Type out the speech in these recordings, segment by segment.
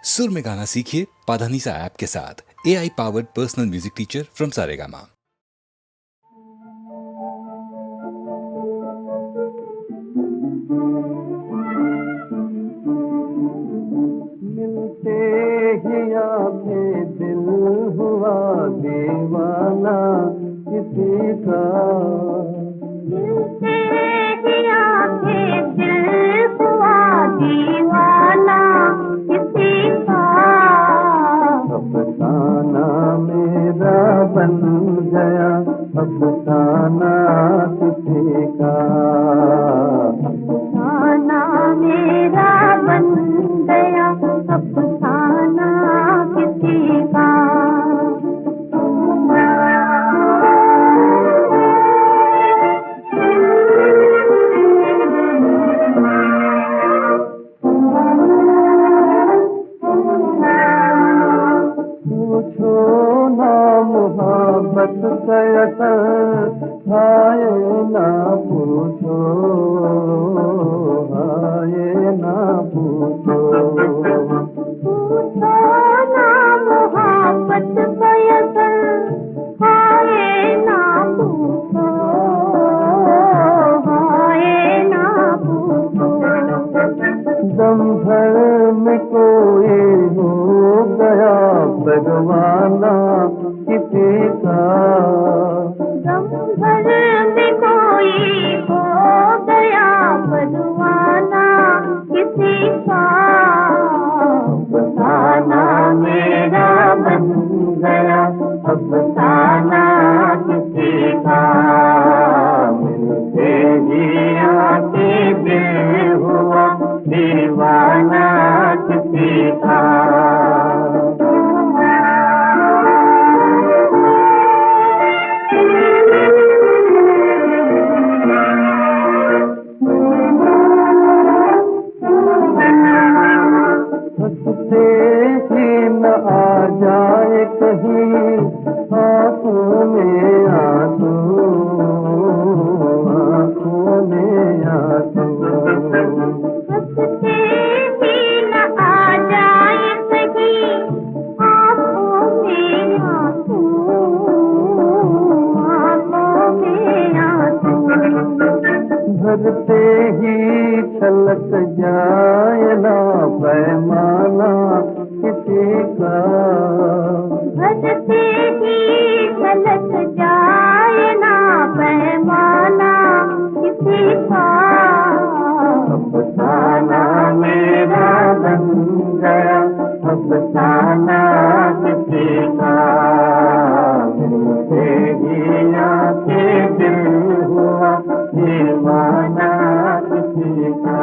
सुर में गाना सीखिए पाधानीसा ऐप के साथ। AI powered personal music teacher from Saregama. मिलते ही आके दिल हुआ दीवाना किसी का, मिलते ही आके दिल हुआ दीवाना किसी का। अफसाना मेरा बन गया अफसाना किसी का, अफसाना मेरा बन गया अफसाना किसी का। पूछो ना मोहब्बत का असर हाय ना पूछो, हाय ना पूछो। पूछो ना मोहब्बत का असर हाय ना पूछो, हाय ना पूछो। दम भर में कोई हो गया परवाना किसी का, दम भर में कोई हो गया परवाना किसी का। अफसाना मेरा बन गया अफसाना किसी का। मिलते ही आके दिल हुआ दीवाना किसी का। हंसते ही न आ जाए कहीं आंखों में आंसू, आंखों में आंसू। हंसते ही न आ जाए कहीं आँखों में आंसू, आँखों में आंसू। भरते ही छलक जाए ना पैमाना किसी का, भरते ही झलक जाए ना पैमाना किसी का। अफसाना मेरा बन गया अफसाना किसी का। मिलते ही आके दिल हुआ दीवाना किसी का।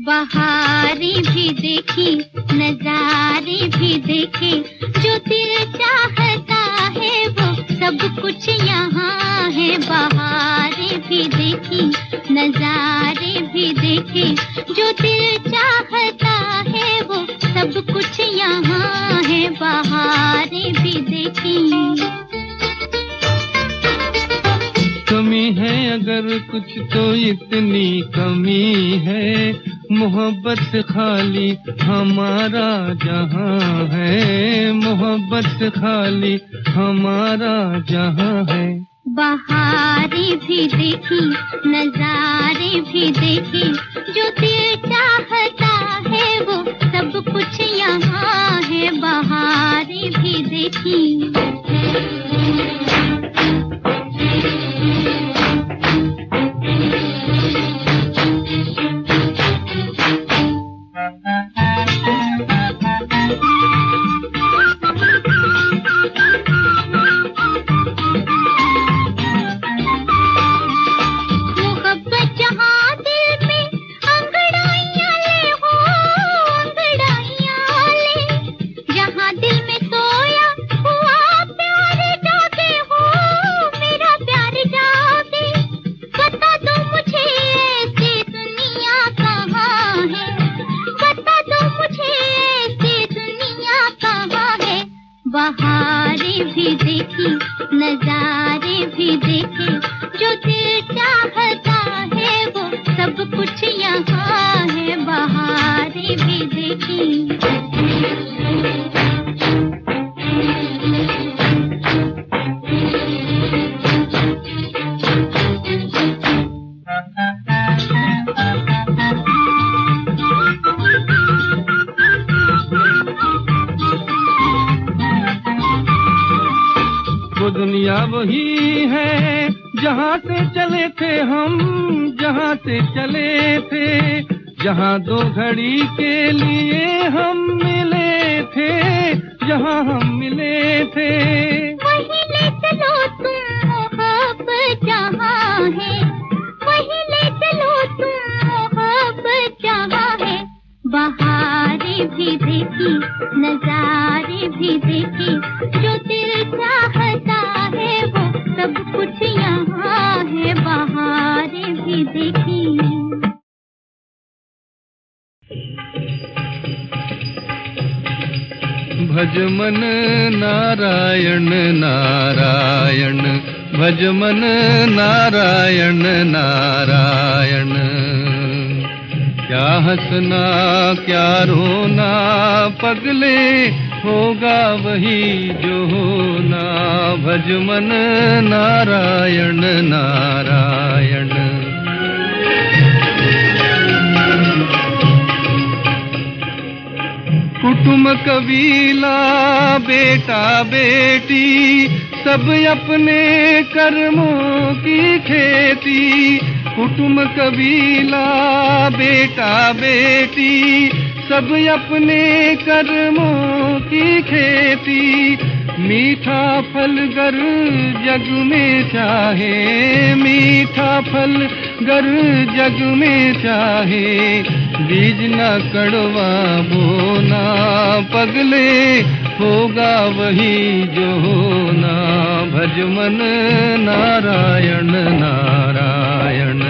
बहारें भी देखी नजारे भी देखे, जो दिल चाहता है वो सब कुछ यहाँ है। बहारें भी देखी नजारे भी देखे, जो दिल चाहता है वो सब कुछ यहाँ है। बहारें भी देखी। कमी है अगर कुछ तो इतनी कमी है, मोहब्बत खाली हमारा जहां है, मोहब्बत खाली हमारा जहां है। बहारें भी देखी नजारे भी देखे, जो दिल चाहता है वो सब कुछ यहाँ है। बहारें भी देखी। भी देखी, नजारे भी देखे, जो दिल चाहता है वो सब कुछ यहाँ है, बहारें भी देखी। वो दुनिया वही है जहाँ से चले थे हम, जहाँ से चले थे, जहाँ दो घड़ी के लिए हम मिले थे, जहाँ हम मिले थे। वही ले चलो तुम मोहब्बत जहाँ है, वही ले चलो तुम मोहब्बत जहाँ है, बहारें भी देखी, नजारे भी देखे, जो दिल चाहता है वो सब कुछ यहाँ है, बहारें भी देखी। भज मन नारायण नारायण, भज मन नारायण नारायण। क्या हंसना क्या रोना पगले, होगा वही जो होना, भज मन नारायण नारायण। कुटुंब कबीला बेटा बेटी सब अपने कर्मों की खेती, कुटुंब कबीला बेटा बेटी सब अपने कर्मों की खेती। मीठा फल गर जग में चाहे, मीठा फल गर जग में चाहे, बीज न कड़वा बोना पगले, होगा वही जो होना, भज मन नारायण नारायण।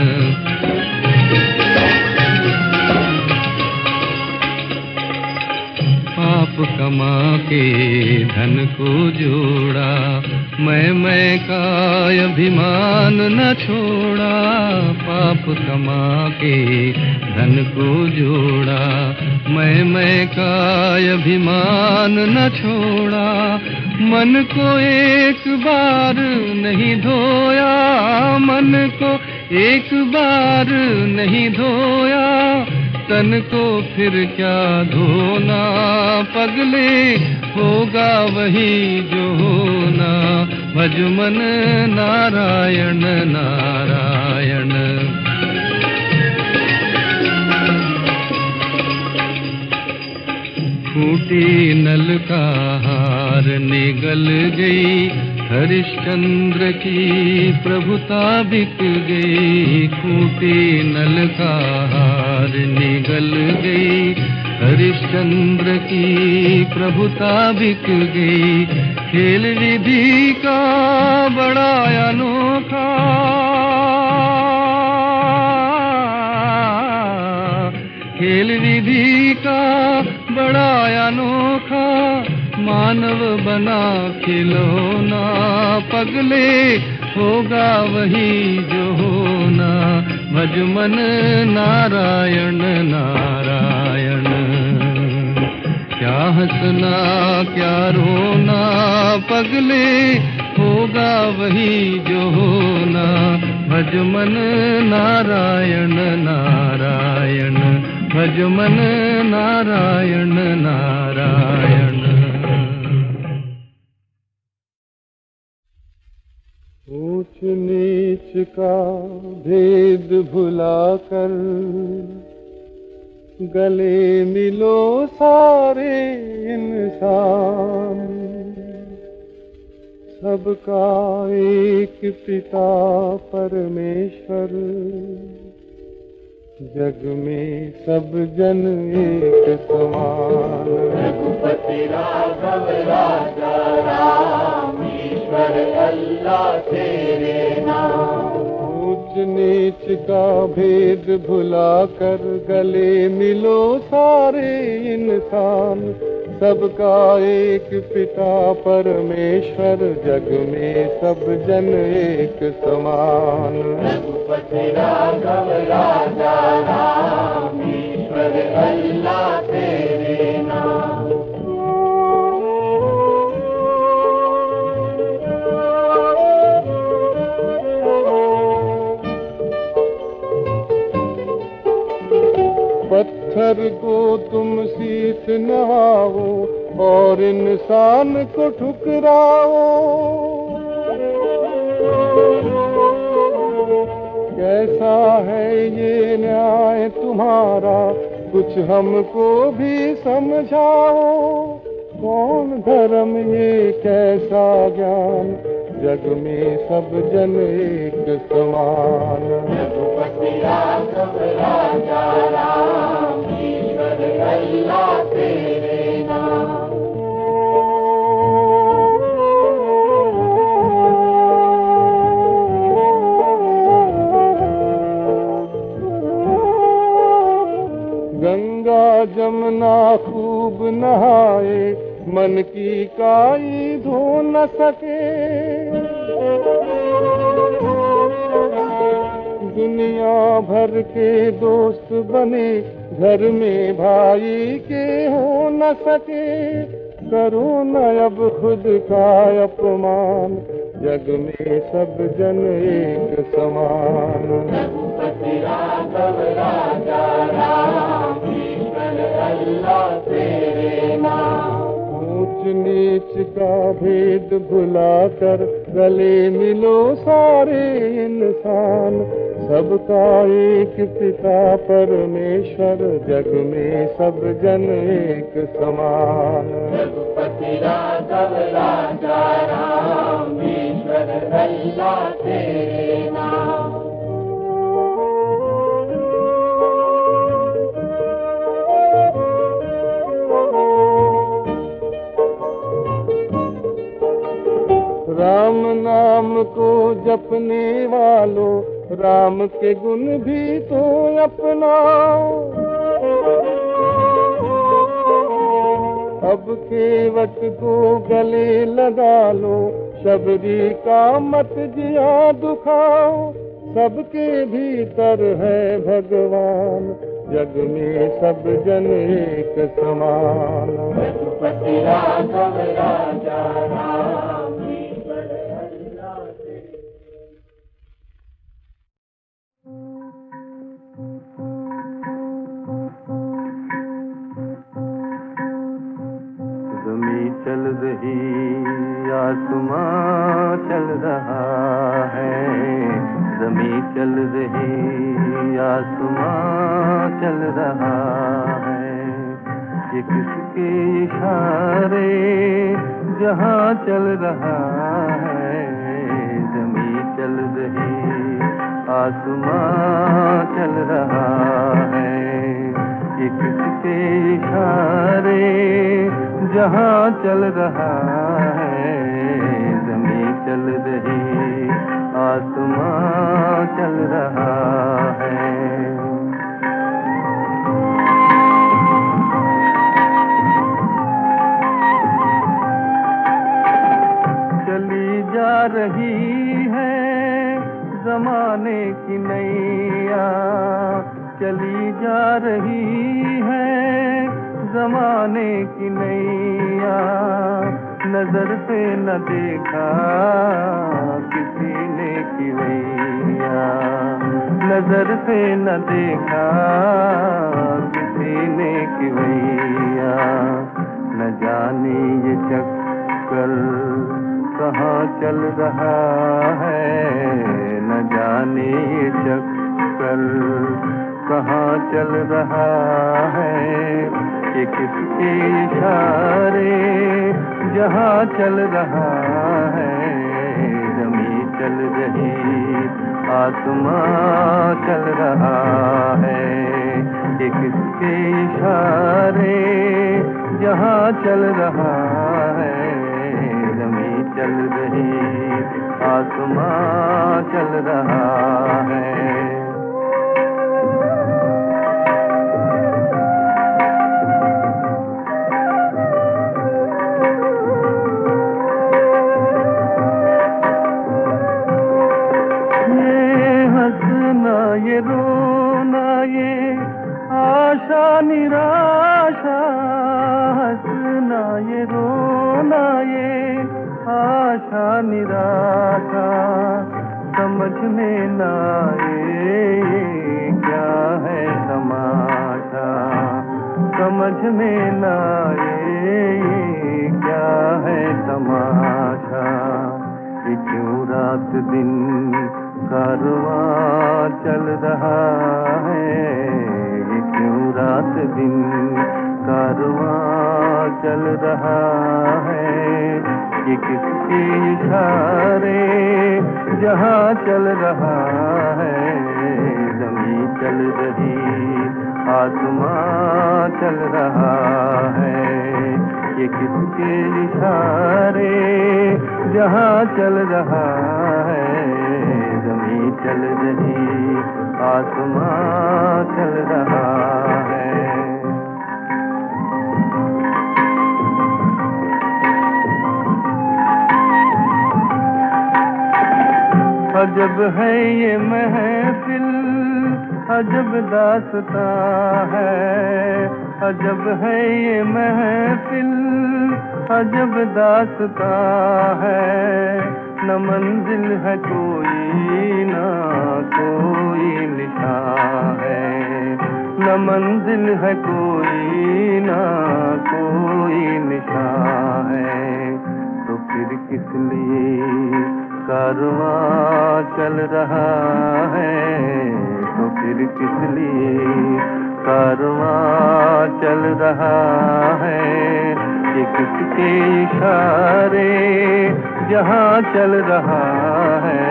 पाप कमा के धन को जोड़ा, मैं का अभिमान न छोड़ा, पाप कमा के धन को जोड़ा, मैं का अभिमान न छोड़ा। मन को एक बार नहीं धोया, मन को एक बार नहीं धोया, तन को फिर क्या धोना पगले, होगा वही जो होना, भज मन नारायण नारायण। फूटी नल का हार निगल गई, हरिश्चंद्र की प्रभुता बिक गई, फूटी नल का हार निगल गई, हरिश्चंद्र की प्रभुता बिक गई। खेल विधि का बड़ा अनोखा, खेल विधि का बड़ा अनोखा, मानव बना खिलौना पगले, होगा वही जो होना, भज मन नारायण नारायण। क्या हंसना क्या रोना पगले, होगा वही जो होना, भज मन नारायण नारायण, भज मन नारायण नारायण। ऊंच नीच का भेद भुलाकर, गले मिलो सारे इंसान, सबका एक पिता परमेश्वर, जग में सब जन एक समान। रघुपति राघव राजा राम, ईश्वर अल्लाह तेरे नाम। ऊंच नीच का भेद भुलाकर, गले मिलो सारे इंसान, सबका एक पिता परमेश्वर, जग में सब जन एक समान। रघुपति राघव राजा राम, ईश्वर अल्लाह तेरे नाम। पत्थर को तुम शीश नवाओ और इंसान को ठुकराओ। कैसा है ये न्याय तुम्हारा, कुछ हमको भी समझाओ। कौन धर्म ये कैसा ज्ञान, जग में सब जन एक समान। रघुपति राघव राजा राम, ईश्वर अल्लाह तेरे नाम। गंगा जमुना खूब नहाए, मन की काई धो न सके। दुनिया भर के दोस्त बने, घर में भाई के हो न सके। करो न अब खुद का अपमान, जग में सब जन एक समान। रघुपति राघव राजा राम, ईश्वर अल्लाह तेरे नाम। ऊंच नीच का भेद भुलाकर गले मिलो सारे इंसान। सबका एक पिता परमेश्वर, जग में सब जन एक समान। रघुपति राघव राजा राम, ईश्वर अल्लाह तेरे नाम। राम नाम को जपने वालों, राम के गुण भी तो अपनाओ। अब केवट को गले लगा लो, शबरी का मत जिया दुखाओ। सबके भीतर है भगवान, जग में सब जन एक समान। रघुपति राघव राजा राम, ईश्वर अल्लाह तेरे। ज़मीं चल रही, आसमां चल रहा है। ज़मीं चल रही, आसमां चल रहा है। ये किसके इशारे जहां चल रहा है। ज़मीं चल रही, आसमां चल रहा है। ये किसके इशारे जहां चल रहा है। ज़मीं चल रही, आसमां चल रहा है। चली जा रही है ज़माने की नैया, चली जा रही है ज़माने की नैया। नजर पे न देखा किसी ने किवैया, नजर पे न देखा किसी ने किवैया। न जाने ये चक्कर कहाँ चल रहा है। न जाने ये चक्कर कहाँ चल रहा है। ये किसके इशारे जहाँ चल रहा है। ज़मीं चल रही, आसमां चल रहा है। ये किसके इशारे जहाँ चल रहा है। ज़मीं चल रही, आसमां चल रहा है। निराशा समझ में न आए ये क्या है तमाशा, समझ में न आए ये क्या है तमाशा। ये क्यों रात दिन कारवां चल रहा है, ये क्यों रात दिन कारवां चल रहा है। ये किसके इशारे जहाँ चल रहा है, ज़मीं चल रही आसमां चल रहा है। ये किसके इशारे जहाँ चल रहा है, ज़मीं चल रही आसमां चल रहा है। अजब है ये महफिल, अजब दास्तां है। अजब है ये महफिल, अजब दास्तां है। न मंजिल है कोई ना कोई निशान है, न मंजिल है कोई ना कोई निशान है। तो फिर किस लिए कारवां चल रहा है, तो फिर किस लिए कारवां चल रहा है। ये किसके इशारे जहाँ चल रहा है,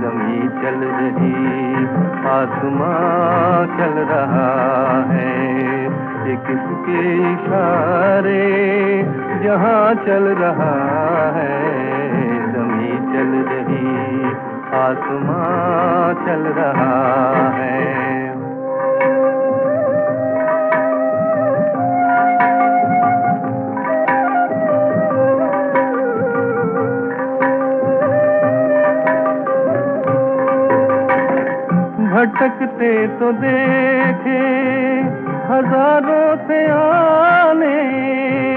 ज़मीं चल रही आसमां चल रहा है। ये किसके इशारे जहाँ चल रहा है, ज़मीं चल रही आसमां चल रहा है। भटकते तो देखे हजारों से आने,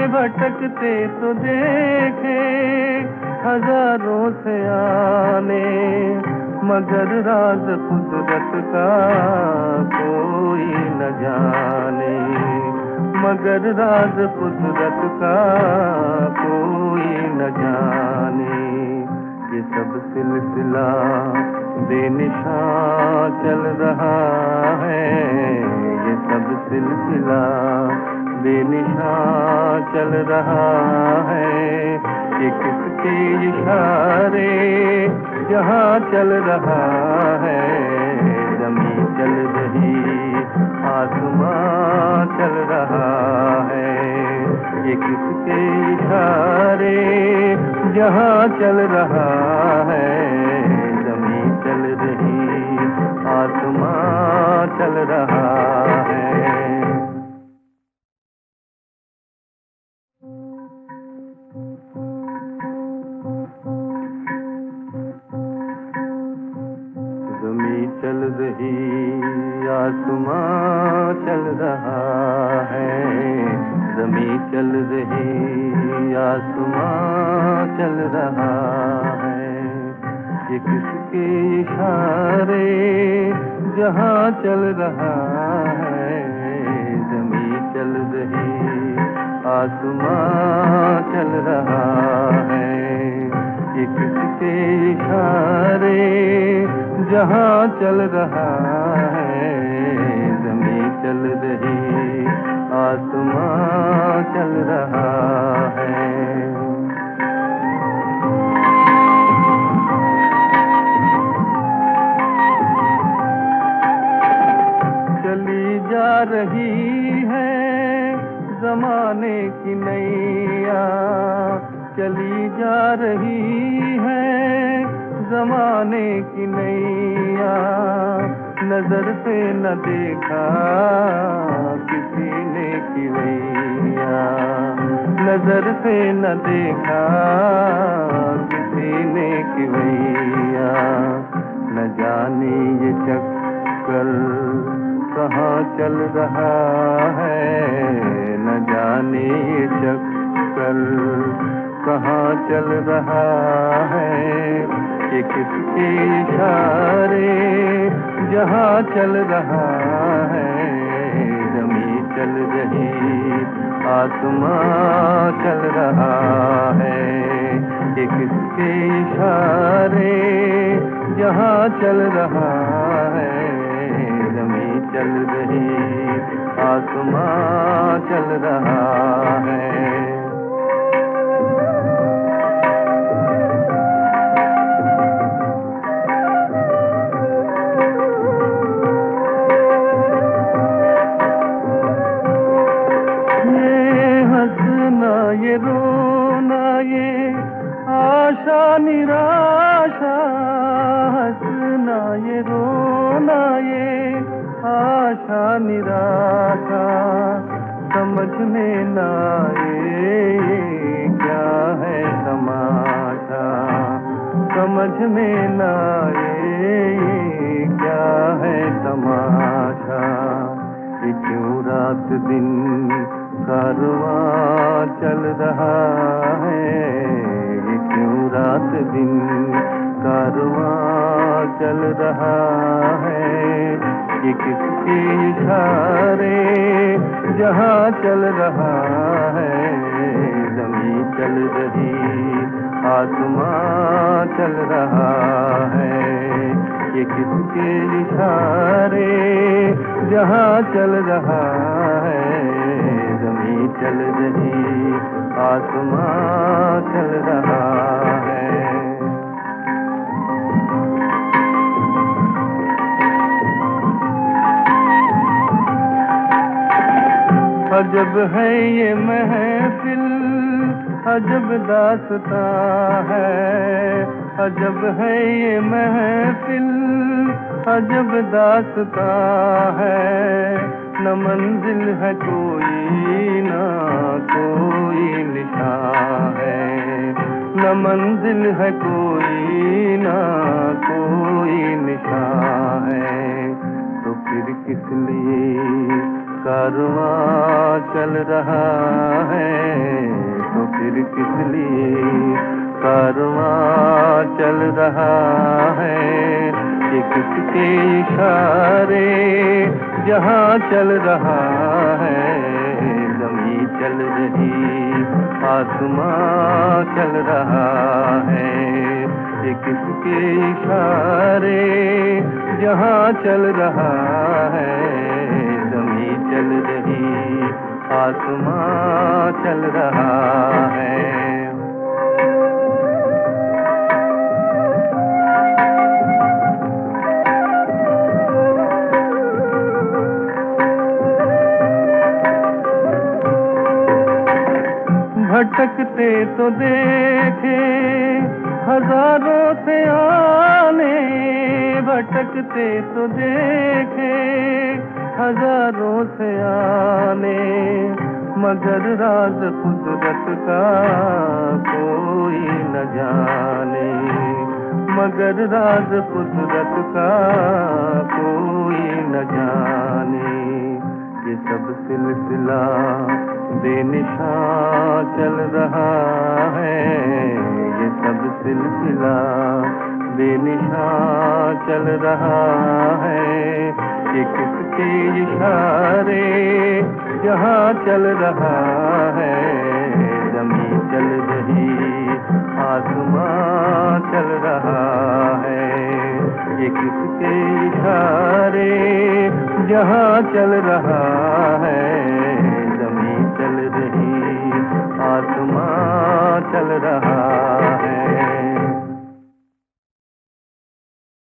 भटकते तो देखे हजारों से आने। मगर राज कुदरत का कोई न जाने, मगर राज कुदरत का कोई न जाने। ये सब सिलसिला बेनिशान चल रहा है, ये सब सिलसिला बेनिशान चल रहा है। ये किसके इशारे जहाँ चल रहा है, ज़मीं चल रही आसमां चल रहा है। ये किसके इशारे जहाँ चल रहा है, ज़मीं चल रही आसमां चल रहा है। ज़मीं चल रही आसमां चल रहा है, ज़मीं चल रही आसमां चल रहा है। ये किसके इशारे जहाँ चल रहा है, ज़मीं चल रही आसमां चल रहा है। ये किसके इशारे जहाँ चल रहा है, ज़मीं चल रही आसमां चल रहा है। चली जा रही है ज़माने की नैया, चली जा रही है ज़माने की नैया। नजर से न देखा किसी ने की वैया, नजर से न देखा किसी ने की वैया। न जाने ये चक्कर कहाँ चल रहा है, न जाने ये चक्कर कहाँ चल रहा है, ये किसके इशारे जहाँ चल रहा है, जमीन चल रही आसमां चल रहा है, ये किसके इशारे जहाँ चल रहा है, जमीन चल रही आसमां चल रहा है। ये रोना ये आशा निराशा, हंसना ये रोना ये आशा निराशा, समझ में ना आए क्या है तमाशा, समझ में ना आए क्या है तमाशा, ये क्यों रात दिन कारवां चल रहा है, ये क्यों रात दिन कारवां चल रहा है, ये किसके इशारे जहाँ चल रहा है, जमीन चल रही आसमां चल रहा है, ये किसके इशारे जहाँ चल रहा है, जमीन चल रही आसमां चल रहा है। अजब है ये महफिल, अजब दास्तां है, अजब है ये महफिल, अजब दास्तां है, न मंजिल है कोई ना कोई निशान है, न मंजिल है कोई ना कोई निशान है, तो फिर किस लिए कारवां चल रहा है, तो फिर किस लिए कारवां चल रहा है, ये किसके इशारे जहाँ चल रहा है, जमीन चल रही आसमां चल रहा है, ये किसके इशारे जहाँ चल रहा है, जमीन चल रही आसमां चल रहा है। भटकते तो देखे हजारों से आने, भटकते तो देखे हजारों से आने, मगर राज कुदरत का कोई न जाने, मगर राज कुदरत का कोई न जाने, ये सब सिलसिला बेनिशान चल रहा है, ये सब सिलसिला बेनिशान चल रहा है, ये किसके इशारे जहाँ चल रहा है, जमीन चल रही आसमां चल रहा है, ये किसके इशारे जहाँ चल रहा है, जमीन चल रही आसमां चल रहा